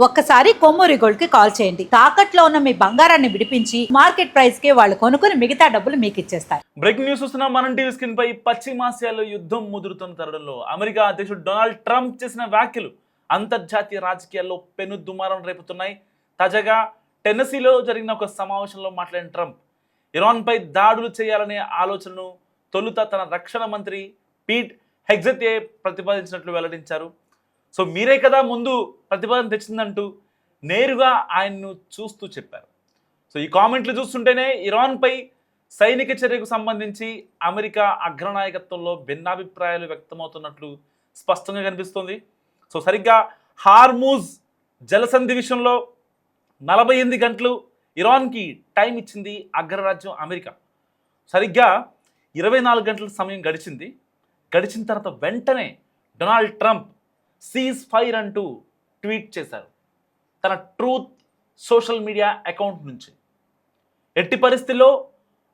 ఒక్కసారి కొమ్మూరి గోల్డ్ కి కాల్ చేయండి. తాకట్లో ఉన్న మీ బంగారాన్ని విడిపించి మార్కెట్ ప్రైస్ కి వాళ్ళు కొనుక్కుని మిగతా డబ్బులు మీకు ఇచ్చేస్తారు. బ్రేకింగ్ న్యూస్ చూస్తున్నాం. మనం టీవీ స్క్రీన్ పై పశ్చిమాసియాలో యుద్ధం ముదురుతున్న తరుణంలో అమెరికా అధ్యక్షుడు డొనాల్డ్ ట్రంప్ చేసిన వ్యాఖ్యలు అంతర్జాతీయ రాజకీయాల్లో పెను దుమారం రేపుతున్నాయి. తాజాగా టెన్నెసీలో జరిగిన ఒక సమావేశంలో మాట్లాడిన ట్రంప్ ఇరాన్పై దాడులు చేయాలనే ఆలోచనను తొలుత తన రక్షణ మంత్రి పీట్ హెగ్జెతే ప్రతిపాదించినట్లు వెల్లడించారు. సో మీరే కదా ముందు ప్రతిపాదన తెచ్చిందంటూ నేరుగా ఆయన్ను చూస్తూ చెప్పారు. సో ఈ కామెంట్లు చూస్తుంటేనే ఇరాన్పై సైనిక చర్యకు సంబంధించి అమెరికా అగ్రనాయకత్వంలో భిన్నాభిప్రాయాలు వ్యక్తమవుతున్నట్లు స్పష్టంగా కనిపిస్తుంది. సో సరిగ్గా హార్మూజ్ జలసంధి విషయంలో 48 గంటలు ఇరాన్కి టైం ఇచ్చింది అగ్రరాజ్యం అమెరికా. సరిగ్గా 24 గంటల సమయం గడిచిన తర్వాత వెంటనే డొనాల్డ్ ట్రంప్ సీజ్ ఫైర్ అంటూ ట్వీట్ చేశారు తన ట్రూత్ సోషల్ మీడియా అకౌంట్ నుంచి. ఎట్టి పరిస్థితుల్లో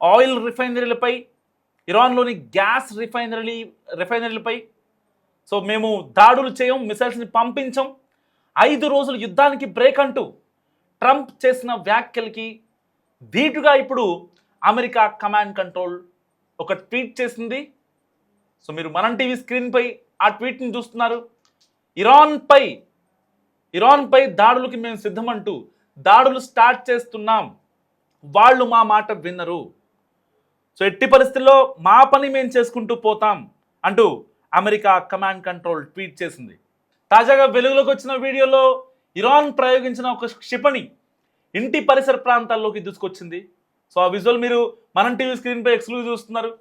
ఆయిల్ రిఫైనరీలపై, ఇరాన్లోని గ్యాస్ రిఫైనరీలపై సో మేము దాడులు చేయం, మిసైల్స్ని పంపించం, 5 రోజుల యుద్ధానికి బ్రేక్ అంటూ ట్రంప్ చేసిన వ్యాఖ్యలకి ధీటుగా ఇప్పుడు అమెరికా కమాండ్ కంట్రోల్ ఒక ట్వీట్ చేసింది. సో మీరు మనం టీవీ స్క్రీన్పై ఆ ట్వీట్ని చూస్తున్నారు. ఇరాన్పై దాడులకి మేము సిద్ధమంటూ దాడులు స్టార్ట్ చేస్తున్నాం, వాళ్ళు మా మాట విన్నరు, సో ఎట్టి పరిస్థితుల్లో మా పని మేము చేసుకుంటూ పోతాం అంటూ అమెరికా కమాండ్ కంట్రోల్ ట్వీట్ చేసింది. తాజాగా వెలుగులోకి వచ్చిన వీడియోలో ఇరాన్ ప్రయోగించిన ఒక క్షిపణి ఇంటి పరిసర ప్రాంతాల్లోకి దూసుకొచ్చింది. సో ఆ విజువల్ మీరు మనం టీవీ స్క్రీన్పై ఎక్స్క్లూజివ్ చూస్తున్నారు.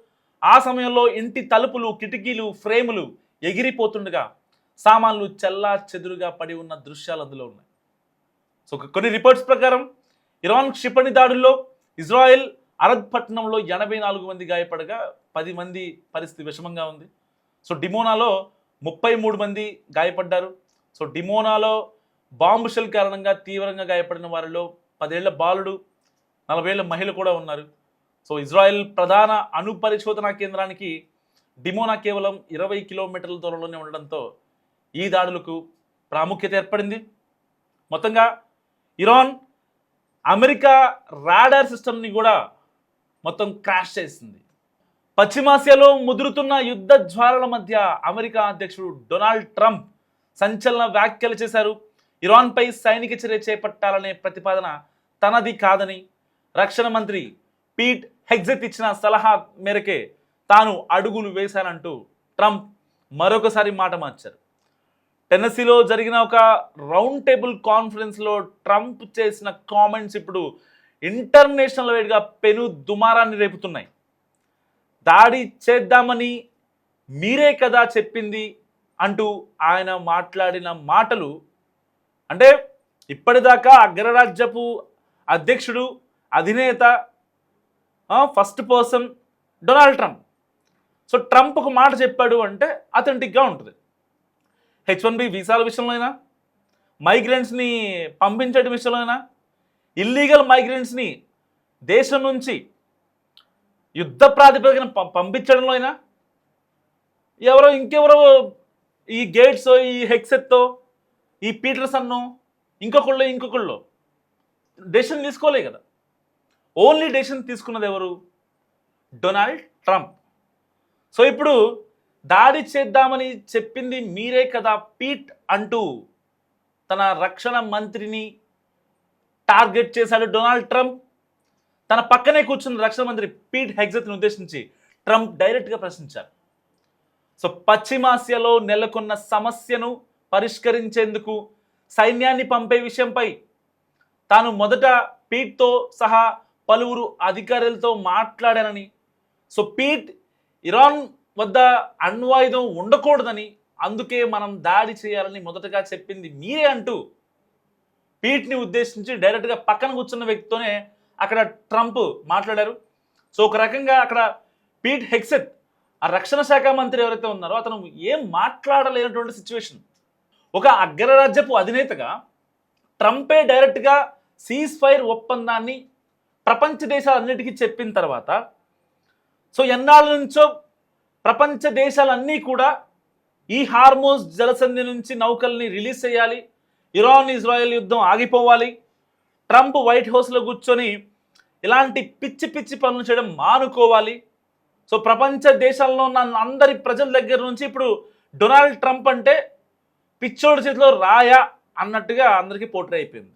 ఆ సమయంలో ఇంటి తలుపులు, కిటికీలు, ఫ్రేములు ఎగిరిపోతుండగా సామాన్లు చెల్లా చెదురుగా పడి ఉన్న దృశ్యాలు అందులో ఉన్నాయి. సో కొన్ని రిపోర్ట్స్ ప్రకారం ఇరాన్ క్షిపణి దాడుల్లో ఇజ్రాయెల్ అరద్ పట్టణంలో 84 మంది గాయపడగా 10 మంది పరిస్థితి విషమంగా ఉంది. సో డిమోనాలో 33 మంది గాయపడ్డారు. సో డిమోనాలో బాంబు షెల్ కారణంగా తీవ్రంగా గాయపడిన వారిలో 10 ఏళ్ల బాలుడు, 40 ఏళ్ల మహిళ కూడా ఉన్నారు. సో ఇజ్రాయెల్ ప్రధాన అణు పరిశోధనా కేంద్రానికి డిమోనా కేవలం 20 కిలోమీటర్ల దూరంలోనే ఉండడంతో ఈ దాడులకు ప్రాముఖ్యత ఏర్పడింది. మొత్తంగా ఇరాన్ అమెరికా రాడార్ సిస్టమ్ని కూడా మొత్తం క్రాష్ చేసింది. పశ్చిమాసియాలో ముదురుతున్న యుద్ధ జ్వాలల మధ్య అమెరికా అధ్యక్షుడు డొనాల్డ్ ట్రంప్ సంచలన వ్యాఖ్యలు చేశారు. ఇరాన్పై సైనిక చర్య చేపట్టాలనే ప్రతిపాదన తనది కాదని, రక్షణ మంత్రి పీట్ హెగ్జెత్ ఇచ్చిన సలహా మేరకే తాను అడుగులు వేశానంటూ ట్రంప్ మరొకసారి మాట మార్చారు. టెన్నెసీలో జరిగిన ఒక రౌండ్ టేబుల్ కాన్ఫరెన్స్లో ట్రంప్ చేసిన కామెంట్స్ ఇప్పుడు ఇంటర్నేషనల్ వైడ్గా పెను దుమారాన్ని రేపుతున్నాయి. దాడి చేద్దామని మీరే కదా చెప్పింది అంటూ ఆయన మాట్లాడిన మాటలు అంటే ఇప్పటిదాకా అగ్రరాజ్యపు అధ్యక్షుడు, అధినేత, first person Donald Trump. So Trump ఒక మాట చెప్పాడు అంటే అథెంటిక్గా ఉంటుంది. H1B వీసాల విషయంలో అయినా, మైగ్రెంట్స్ని పంపించడం విషయంలో అయినా, ఇల్లీగల్ మైగ్రెంట్స్ని దేశం నుంచి యుద్ధ ప్రాతిపదికన పంపించడంలో అయినా, ఇంకెవరో ఈ గేట్స్, ఈ హెగ్జెత్తో, ఈ పీటర్సన్ను, ఇంకొకళ్ళు డెసిషన్ తీసుకోలే కదా. ఓన్లీ డెసిషన్ తీసుకున్నది ఎవరు? Donald Trump. సో ఇప్పుడు దాడి చేద్దామని చెప్పింది మీరే కదా పీట్ అంటూ తన రక్షణ మంత్రిని టార్గెట్ చేశాడు డొనాల్డ్ ట్రంప్. తన పక్కనే కూర్చున్న రక్షణ మంత్రి పీట్ హెగ్జెత్ని ఉద్దేశించి ట్రంప్ డైరెక్ట్గా ప్రశ్నించారు. సో పశ్చిమాసియాలో నెలకొన్న సమస్యను పరిష్కరించేందుకు సైన్యాన్ని పంపే విషయంపై తాను మొదట పీట్తో సహా పలువురు అధికారులతో మాట్లాడానని, సో పీట్ ఇరాన్ వద్ద అణ్వాయుధం ఉండకూడదని, అందుకే మనం దాడి చేయాలని మొదటగా చెప్పింది మీరే అంటూ పీట్ని ఉద్దేశించి డైరెక్ట్గా పక్కన కూర్చున్న వ్యక్తితోనే అక్కడ ట్రంప్ మాట్లాడారు. సో ఒక రకంగా అక్కడ పీట్ హెగ్జెత్, ఆ రక్షణ శాఖ మంత్రి ఎవరైతే ఉన్నారో అతను ఏం మాట్లాడలేనటువంటి సిచ్యువేషన్. ఒక అగ్రరాజ్యపు అధినేతగా ట్రంపే డైరెక్ట్గా సీజ్ ఫైర్ ఒప్పందాన్ని ప్రపంచ దేశాలన్నిటికీ చెప్పిన తర్వాత, సో ఎన్నాళ్ళ నుంచో ప్రపంచ దేశాలన్నీ కూడా ఈ హార్మోజ్ జలసంధి నుంచి నౌకల్ని రిలీజ్ చేయాలి, ఇరాన్ ఇజ్రాయెల్ యుద్ధం ఆగిపోవాలి, ట్రంప్ వైట్ హౌస్లో కూర్చొని ఇలాంటి పిచ్చి పిచ్చి పనులు చేయడం మానుకోవాలి. సో ప్రపంచ దేశాల్లో ఉన్న అందరి ప్రజల దగ్గర నుంచి ఇప్పుడు డొనాల్డ్ ట్రంప్ అంటే పిచ్చోడి చేతిలో రాయా అన్నట్టుగా అందరికీ పోట్రే అయిపోయింది.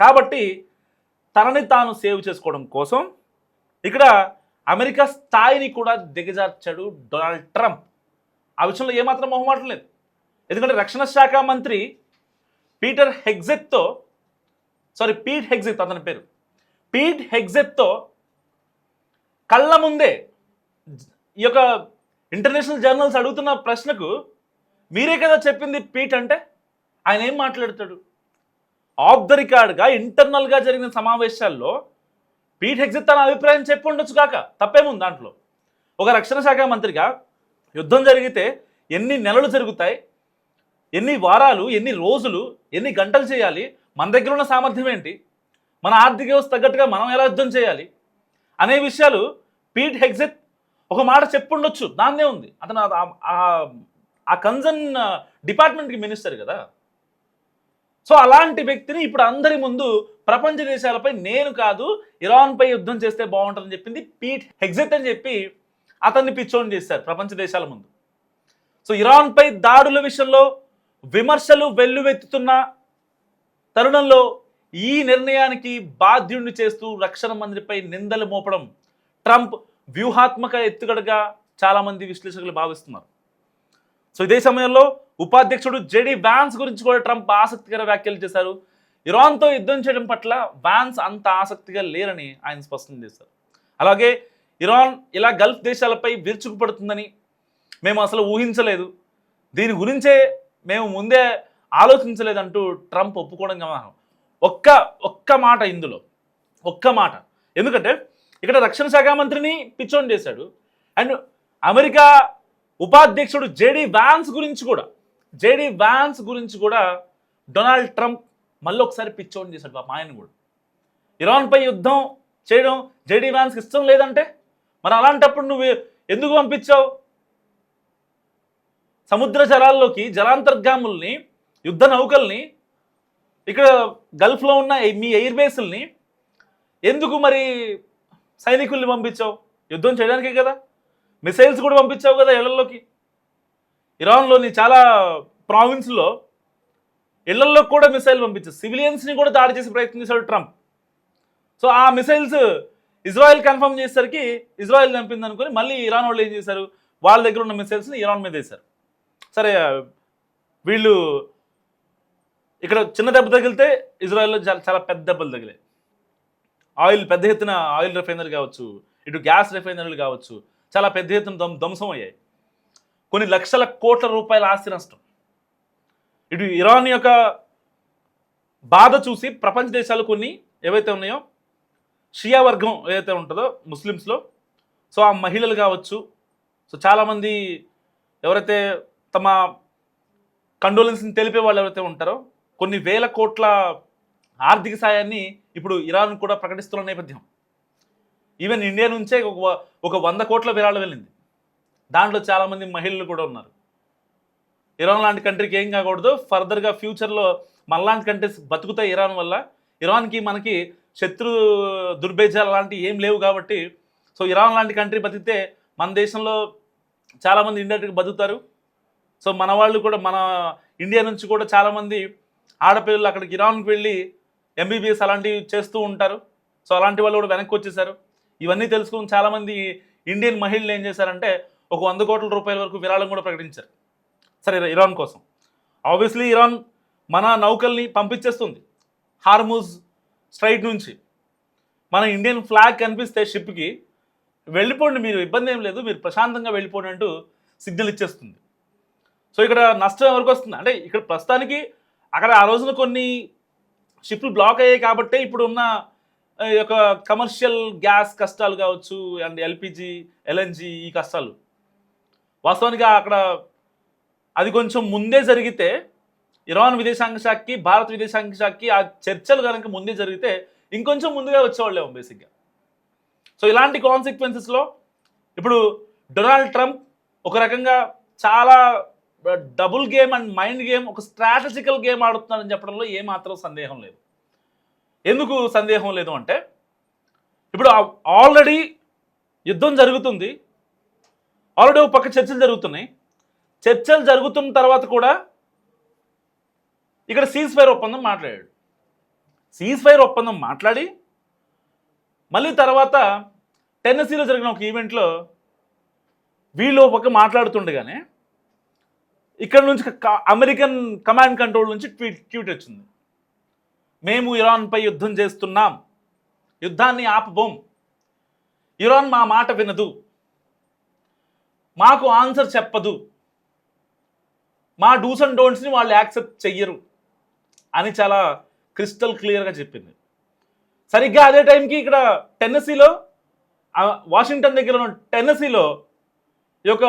కాబట్టి తనని తాను సేవ్ చేసుకోవడం కోసం ఇక్కడ అమెరికా స్థాయిని కూడా దిగజార్చాడు డొనాల్డ్ ట్రంప్. ఆ విషయంలో ఏమాత్రం మొహమాటం లేదు. ఎందుకంటే రక్షణ శాఖ మంత్రి పీట్ హెగ్జెత్ అతని పేరు, పీట్ హెగ్జెత్తో కళ్ళ ముందే ఈ యొక్క ఇంటర్నేషనల్ జర్నల్స్ అడుగుతున్న ప్రశ్నకు మీరే కదా చెప్పింది పీట్ అంటే, ఆయన ఏం మాట్లాడతాడు? ఆఫ్ ద రికార్డ్గా ఇంటర్నల్గా జరిగిన సమావేశాల్లో పీట్ హెగ్జెత్ తన అభిప్రాయం చెప్పి ఉండొచ్చు కాక, తప్పేముంది దాంట్లో? ఒక రక్షణ శాఖ మంత్రిగా యుద్ధం జరిగితే ఎన్ని నెలలు జరుగుతాయి, ఎన్ని వారాలు, ఎన్ని రోజులు, ఎన్ని గంటలు చేయాలి, మన దగ్గర ఉన్న సామర్థ్యం ఏంటి, మన ఆర్థిక వ్యవస్థ తగ్గట్టుగా మనం ఎలా యుద్ధం చేయాలి అనే విషయాలు పీట్ హెగ్జెత్ ఒక మాట చెప్పుండొచ్చు, దాన్నే ఉంది. అతను ఆ కన్సర్న్ డిపార్ట్మెంట్కి మినిస్టర్ కదా. సో అలాంటి వ్యక్తిని ఇప్పుడు అందరి ముందు ప్రపంచ దేశాలపై నేను కాదు ఇరాన్పై యుద్ధం చేస్తే బాగుంటుందని చెప్పింది పీట్ హెగ్జెత్ అని చెప్పి అతన్ని పిచ్చోని చేశారు ప్రపంచ దేశాల ముందు. సో ఇరాన్పై దాడుల విషయంలో విమర్శలు వెల్లువెత్తుతున్న తరుణంలో ఈ నిర్ణయానికి బాధ్యుడిని చేస్తూ రక్షణ మంత్రిపై నిందలు మోపడం ట్రంప్ వ్యూహాత్మక ఎత్తుగడగా చాలామంది విశ్లేషకులు భావిస్తున్నారు. సో ఇదే సమయంలో ఉపాధ్యక్షుడు జెడీ వ్యాన్స్ గురించి కూడా ట్రంప్ ఆసక్తికర వ్యాఖ్యలు చేశారు. ఇరాన్తో యుద్ధం చేయడం పట్ల వ్యాన్స్ అంత ఆసక్తిగా లేరని ఆయన స్పష్టం చేశారు. అలాగే ఇరాన్ ఇలా గల్ఫ్ దేశాలపై విరుచుకుపడుతుందని మేము అసలు ఊహించలేదు, దీని గురించే మేము ముందే ఆలోచించలేదంటూ ట్రంప్ ఒప్పుకోవడం గమనం. ఒక్క మాట ఇందులో, ఒక్క మాట. ఎందుకంటే ఇక్కడ రక్షణ శాఖ మంత్రిని పిచ్చోన్ చేశాడు, అండ్ అమెరికా ఉపాధ్యక్షుడు జేడీ వ్యాన్స్ గురించి కూడా డొనాల్డ్ ట్రంప్ మళ్ళీ ఒకసారి పిచ్చోన్ చేశాడు. పాప ఆయన కూడా ఇరాన్పై యుద్ధం చేయడం జేడీ వ్యాన్స్కి ఇష్టం లేదంటే మరి అలాంటప్పుడు నువ్వు ఎందుకు పంపించావు? సముద్ర జలాల్లోకి జలాంతర్గాముల్ని, యుద్ధ నౌకల్ని, ఇక్కడ గల్ఫ్లో ఉన్న మీ ఎయిర్ బేసుల్ని ఎందుకు మరి సైనికుల్ని పంపించావు? యుద్ధం చేయడానికే కదా. మిసైల్స్ కూడా పంపించావు కదా ఇళ్లలోకి. ఇరాన్లోని చాలా ప్రావిన్స్లో ఇళ్లల్లో కూడా మిసైల్ పంపించారు, సివిలియన్స్ని కూడా దాడి చేసి ప్రయత్నం చేశాడు ట్రంప్. సో ఆ మిసైల్స్ ఇజ్రాయెల్ కన్ఫర్మ్ చేసేసరికి ఇజ్రాయెల్ చంపింది అనుకుని మళ్ళీ ఇరాన్ వాళ్ళు ఏం చేశారు, వాళ్ళ దగ్గర ఉన్న మిసైల్స్ని ఇరాన్ మీద వేశారు. సరే, వీళ్ళు ఇక్కడ చిన్న దెబ్బ తగిలితే ఇజ్రాయెల్లో చాలా పెద్ద దెబ్బలు తగిలాయి. పెద్ద ఎత్తున ఆయిల్ రిఫైనరీ కావచ్చు, ఇటు గ్యాస్ రిఫైనరీలు కావచ్చు, చాలా పెద్ద ఎత్తున ధ్వంసం అయ్యాయి. కొన్ని లక్షల కోట్ల రూపాయల ఆస్తి నష్టం. ఇటు ఇరాన్ యొక్క బాధ చూసి ప్రపంచ దేశాలు కొన్ని ఏవైతే ఉన్నాయో, షియా వర్గం ఏదైతే ఉంటుందో ముస్లిమ్స్లో, సో ఆ మహిళలు కావచ్చు, సో చాలామంది ఎవరైతే తమ కండోలెన్స్ని తెలిపే వాళ్ళు ఎవరైతే ఉంటారో, కొన్ని వేల కోట్ల ఆర్థిక సాయాన్ని ఇప్పుడు ఇరాన్ కూడా ప్రకటిస్తున్న నేపథ్యం. ఈవెన్ ఇండియా నుంచే ఒక 100 కోట్ల విరాళం వెళ్ళింది. దాంట్లో చాలామంది మహిళలు కూడా ఉన్నారు. ఇరాన్ లాంటి కంట్రీకి ఏం కాకూడదు, ఫర్దర్గా ఫ్యూచర్లో మనలాంటి కంట్రీస్ బతుకుతాయి ఇరాన్ వల్ల. ఇరాన్కి మనకి శత్రు దుర్భేజాలు లాంటివి ఏం లేవు కాబట్టి, సో ఇరాన్ లాంటి కంట్రీ బతికితే మన దేశంలో చాలామంది ఇండియాకి బతుకుతారు. సో మన వాళ్ళు కూడా, మన ఇండియా నుంచి కూడా చాలామంది ఆడపిల్లలు అక్కడికి ఇరాన్కి వెళ్ళి ఎంబీబీఎస్ అలాంటివి చేస్తూ ఉంటారు. సో అలాంటి వాళ్ళు కూడా వెనక్కి వచ్చేసారు. ఇవన్నీ తెలుసుకుని చాలామంది ఇండియన్ మహిళలు ఏం చేశారంటే ఒక 100 కోట్ల రూపాయల వరకు విరాళం కూడా ప్రకటించారు. సరే, ఇరాన్ కోసం ఆబ్వియస్లీ ఇరాన్ మన నౌకల్ని పంపించేస్తుంది హార్ముజ్ స్ట్రైట్ నుంచి. మన ఇండియన్ ఫ్లాగ్ కనిపిస్తే షిప్కి వెళ్ళిపోండి, మీరు ఇబ్బంది ఏం లేదు, మీరు ప్రశాంతంగా వెళ్ళిపోండి అంటూ సిగ్నల్ ఇచ్చేస్తుంది. సో ఇక్కడ నష్టం ఎవరికి వస్తుంది అంటే, ఇక్కడ ప్రస్తుతానికి అక్కడ ఆ రోజున కొన్ని షిప్లు బ్లాక్ అయ్యాయి కాబట్టి ఇప్పుడు ఉన్న యొక్క కమర్షియల్ గ్యాస్ కష్టాలు కావచ్చు, అండ్ ఎల్పిజి, ఎల్ఎన్జి ఈ కష్టాలు. వాస్తవానికి అక్కడ అది కొంచెం ముందే జరిగితే, ఇరాన్ విదేశాంగ శాఖకి భారత విదేశాంగ శాఖకి ఆ చర్చలు కనుక ముందే జరిగితే ఇంకొంచెం ముందుగా వచ్చేవాళ్ళేమో బేసిక్గా. సో ఇలాంటి కాన్సిక్వెన్సెస్లో ఇప్పుడు డొనాల్డ్ ట్రంప్ ఒక రకంగా చాలా double game and mind game, ఒక స్ట్రాటజికల్ గేమ్ ఆడుతున్నారని చెప్పడంలో ఏమాత్రం సందేహం లేదు. ఎందుకు సందేహం లేదు అంటే, ఇప్పుడు ఆల్రెడీ యుద్ధం జరుగుతుంది, ఆల్రెడీ ఒక పక్క చర్చలు జరుగుతున్నాయి. చర్చలు జరుగుతున్న తర్వాత కూడా ఇక్కడ సీజ్ ఫైర్ ఒప్పందం మాట్లాడాడు. సీజ్ ఫైర్ ఒప్పందం మాట్లాడి మళ్ళీ తర్వాత టెన్నెసీలో జరిగిన ఒక ఈవెంట్లో వీళ్ళు ఒక పక్క మాట్లాడుతుండగానే ఇక్కడ నుంచి అమెరికన్ కమాండ్ కంట్రోల్ నుంచి ట్వీట్ వచ్చింది. మేము ఇరాన్పై యుద్ధం చేస్తున్నాం, యుద్ధాన్ని ఆపబోం, ఇరాన్ మా మాట వినదు, మాకు ఆన్సర్ చెప్పదు, మా డూస్ అండ్ డోంట్స్ని వాళ్ళు యాక్సెప్ట్ చెయ్యరు అని చాలా క్రిస్టల్ క్లియర్గా చెప్పింది. సరిగ్గా అదే టైంకి ఇక్కడ టెన్నెసీలో, వాషింగ్టన్ దగ్గర ఉన్న టెన్నెసీలో ఈ యొక్క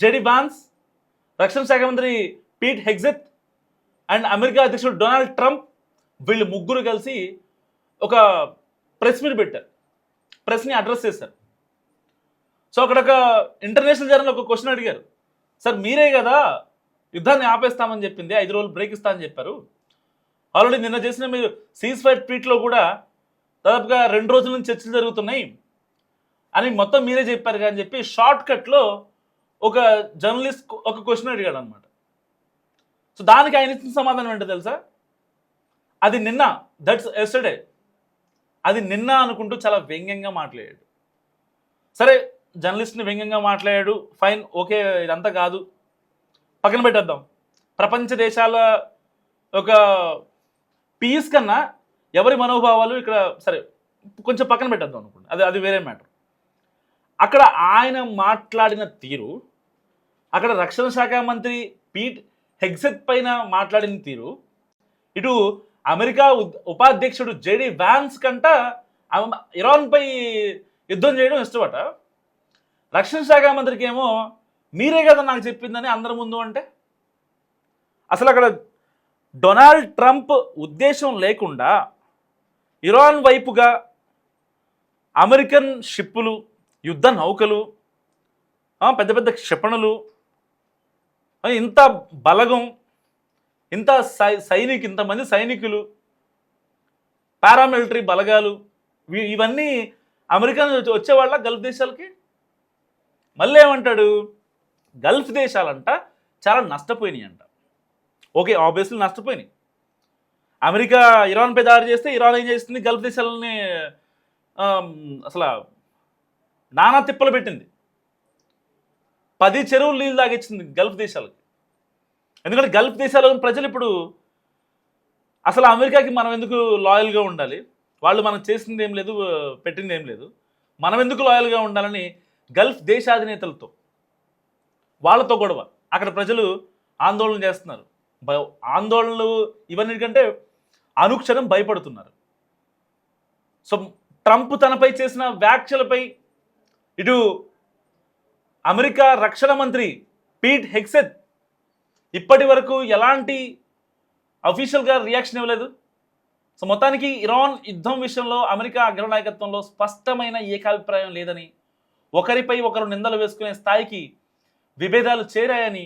జెడీ వాన్స్, రక్షణ శాఖ మంత్రి పీట్ హెగ్సెత్ అండ్ అమెరికా అధ్యక్షుడు డొనాల్డ్ ట్రంప్, వీళ్ళు ముగ్గురు కలిసి ఒక ప్రెస్ మీట్ పెట్టారు, ప్రెస్ని అడ్రస్ చేశారు. సో అక్కడ ఒక ఇంటర్నేషనల్ జర్నల్ ఒక క్వశ్చన్ అడిగారు, సార్ మీరే కదా యుద్ధాన్ని ఆపేస్తామని చెప్పింది, 5 రోజులు బ్రేక్ ఇస్తామని చెప్పారు, ఆల్రెడీ నిన్న చేసిన మీరు సీజ్ ఫైర్ ట్వీట్లో కూడా దాదాపుగా 2 రోజుల నుంచి చర్చలు జరుగుతున్నాయి అని మొత్తం మీరే చెప్పారు అని చెప్పి షార్ట్ కట్లో ఒక జర్నలిస్ట్ ఒక క్వశ్చన్ అడిగాడు అనమాట. సో దానికి ఆయన ఇచ్చిన సమాధానం ఏంటో తెలుసా, అది నిన్న, దట్స్ ఎస్టర్డే, అది నిన్న అనుకుంటూ చాలా వ్యంగ్యంగా మాట్లాడాడు. సరే, జర్నలిస్ట్ని వ్యంగ్యంగా మాట్లాడాడు, ఫైన్, ఓకే, ఇదంతా కాదు, పక్కన పెట్టేద్దాం. ప్రపంచ దేశాల ఒక పీస్ కన్నా ఎవరి మనోభావాలు ఇక్కడ సరే కొంచెం పక్కన పెట్టేద్దాం అనుకోండి, అది వేరే మ్యాటర్. అక్కడ ఆయన మాట్లాడిన తీరు, అక్కడ రక్షణ శాఖ మంత్రి పీట్ హెగ్సెత్ పైన మాట్లాడిన తీరు, ఇటు అమెరికా ఉపాధ్యక్షుడు జేడీ వాన్స్ కంట ఇరాన్పై యుద్ధం చేయడం ఇష్టపట, రక్షణ శాఖ మంత్రికి ఏమో మీరే కదా నాకు చెప్పిందని అందరి ముందు అంటే, అసలు అక్కడ డొనాల్డ్ ట్రంప్ ఉద్దేశం లేకుండా ఇరాన్ వైపుగా అమెరికన్ షిప్పులు, యుద్ధ నౌకలు, పెద్ద పెద్ద క్షిపణులు, ఇంత బలగం, ఇంతమంది సైనికులు, పారామిలిటరీ బలగాలు, ఇవన్నీ అమెరికా నుంచి వచ్చేవాళ్ళ గల్ఫ్ దేశాలకి. మళ్ళీ ఏమంటాడు, గల్ఫ్ దేశాలంట చాలా నష్టపోయినాయి అంట. ఓకే, ఆబ్వియస్లీ నష్టపోయినాయి. అమెరికా ఇరాన్పై దాడి చేస్తే ఇరాన్ ఏం చేస్తుంది, గల్ఫ్ దేశాలని అసలు నానా తిప్పలు పెట్టింది, 10 చెరువులు నీళ్ళు తాగిచ్చింది గల్ఫ్ దేశాలకి. ఎందుకంటే గల్ఫ్ దేశాల ప్రజలు ఇప్పుడు అసలు అమెరికాకి మనం ఎందుకు లాయల్గా ఉండాలి, వాళ్ళు మనం చేసింది ఏం లేదు, పెట్టింది ఏం లేదు, మనం ఎందుకు లాయల్గా ఉండాలని గల్ఫ్ దేశాధినేతలతో వాళ్ళతో గొడవ. అక్కడ ప్రజలు ఆందోళన చేస్తున్నారు, ఆందోళనలు ఇవన్నిటికంటే అనుక్షణం భయపడుతున్నారు. సో ట్రంప్ తనపై చేసిన వ్యాఖ్యలపై ఇటు అమెరికా రక్షణ మంత్రి పీట్ హెగ్సెత్ ఇప్పటి వరకు ఎలాంటి అఫీషియల్గా రియాక్షన్ ఇవ్వలేదు. సో మొత్తానికి ఇరాన్ యుద్ధం విషయంలో అమెరికా అగ్రనాయకత్వంలో స్పష్టమైన ఏకాభిప్రాయం లేదని, ఒకరిపై ఒకరు నిందలు వేసుకునే స్థాయికి విభేదాలు చేరాయని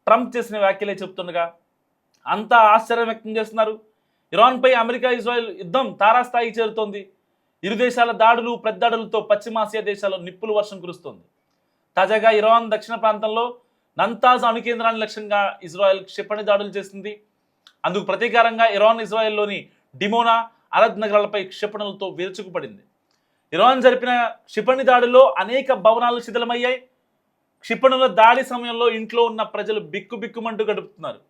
ట్రంప్ చేసిన వ్యాఖ్యలే చెప్తుండగా అంతా ఆశ్చర్యం వ్యక్తం చేస్తున్నారు. ఇరాన్పై అమెరికా ఇజ్రాయెల్ యుద్ధం తారాస్థాయికి చేరుతోంది. ఇరు దేశాల దాడులు ప్రతిదాడులతో పశ్చిమాసియా దేశాల్లో నిప్పులు వర్షం కురుస్తోంది. తాజాగా ఇరాన్ దక్షిణ ప్రాంతంలో నంతాజ్ అణు కేంద్రాన్ని లక్ష్యంగా ఇజ్రాయెల్ క్షిపణి దాడులు చేసింది. అందుకు ప్రతీకారంగా ఇరాన్ ఇజ్రాయెల్లోని డిమోనా, అరద్ నగరాలపై క్షిపణులతో విరుచుకుపడింది. ఇరాన్ జరిపిన క్షిపణి దాడిలో అనేక భవనాలు శిథిలమయ్యాయి. క్షిపణుల దాడి సమయంలో ఇంట్లో ఉన్న ప్రజలు బిక్కుబిక్కుమంటూ గడుపుతున్నారు.